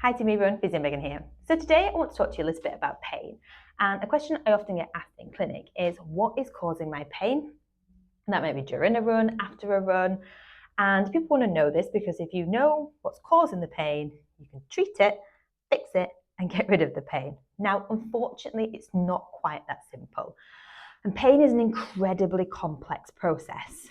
Hi team everyone, Busy and Megan here. So today I want to talk to you a little bit about pain. And a question I often get asked in clinic is, what is causing my pain? And that may be during a run, after a run. And people want to know this because if you know what's causing the pain, you can treat it, fix it, and get rid of the pain. Now, unfortunately, it's not quite that simple. And pain is an incredibly complex process.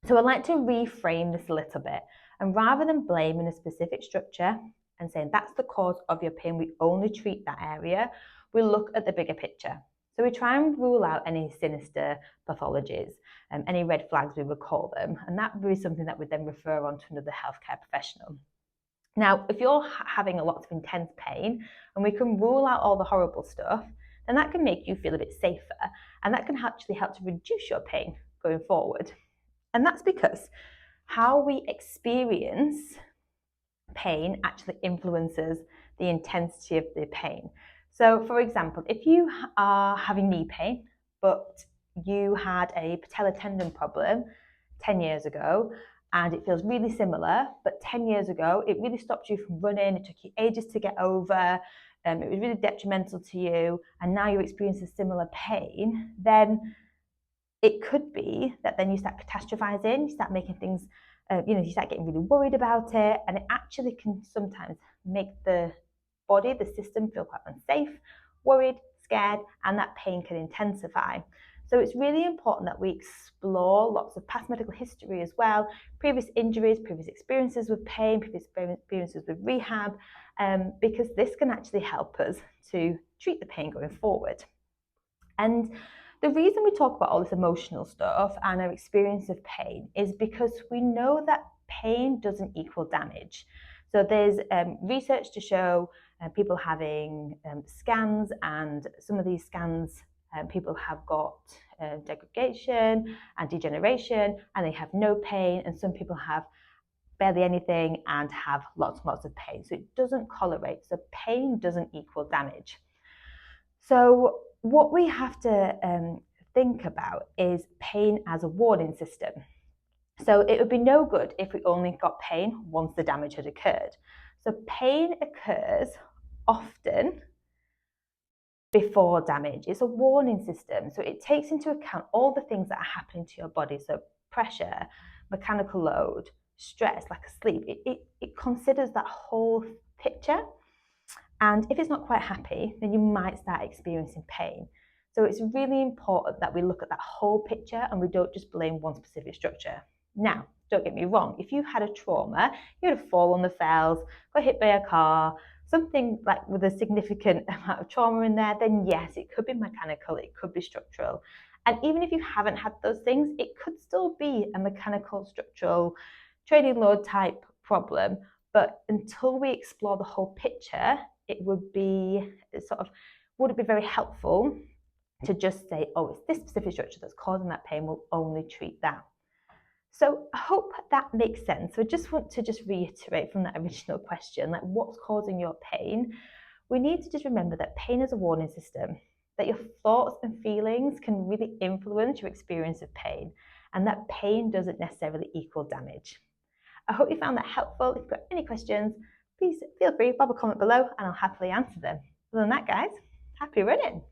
So I'd like to reframe this a little bit. And rather than blaming a specific structure and saying that's the cause of your pain, we only treat that area, we look at the bigger picture. So we try and rule out any sinister pathologies, any red flags we would call them, and that would be something that would then refer on to another healthcare professional. Now, if you're having a lot of intense pain and we can rule out all the horrible stuff, then that can make you feel a bit safer, and that can actually help to reduce your pain going forward. And that's because how we experience pain actually influences the intensity of the pain. So, for example, if you are having knee pain, but you had a patellar tendon problem 10 years ago, and it feels really similar, but 10 years ago, it really stopped you from running, it took you ages to get over, it was really detrimental to you, and now you're experiencing similar pain, then it could be that then you start catastrophizing, you start making things, you start getting really worried about it, and it actually can sometimes make the body, the system feel quite unsafe, worried, scared, and that pain can intensify. So it's really important that we explore lots of past medical history as well, previous injuries, previous experiences with pain, previous experiences with rehab, because this can actually help us to treat the pain going forward. And the reason we talk about all this emotional stuff and our experience of pain is because we know that pain doesn't equal damage. So there's research to show people having scans, and some of these scans, people have got degradation and degeneration, and they have no pain, and some people have barely anything and have lots and lots of pain. So it doesn't correlate. So pain doesn't equal damage. So what we have to think about is pain as a warning system. So it would be no good if we only got pain once the damage had occurred. So pain occurs often before damage. It's a warning system. So it takes into account all the things that are happening to your body. So pressure, mechanical load, stress, lack of sleep. It considers that whole picture. And if it's not quite happy, then you might start experiencing pain. So it's really important that we look at that whole picture and we don't just blame one specific structure. Now, don't get me wrong, if you had a trauma, you had a fall on the fells, got hit by a car, something like with a significant amount of trauma in there, then yes, it could be mechanical, it could be structural. And even if you haven't had those things, it could still be a mechanical, structural, training load type problem. But until we explore the whole picture, it would be would it be very helpful to just say, oh, it's this specific structure that's causing that pain, we'll only treat that. So I hope that makes sense. So I just want to reiterate from that original question, like what's causing your pain? We need to just remember that pain is a warning system, that your thoughts and feelings can really influence your experience of pain, and that pain doesn't necessarily equal damage. I hope you found that helpful. If you've got any questions, please feel free, bob a comment below and I'll happily answer them. Other than that, guys, happy running.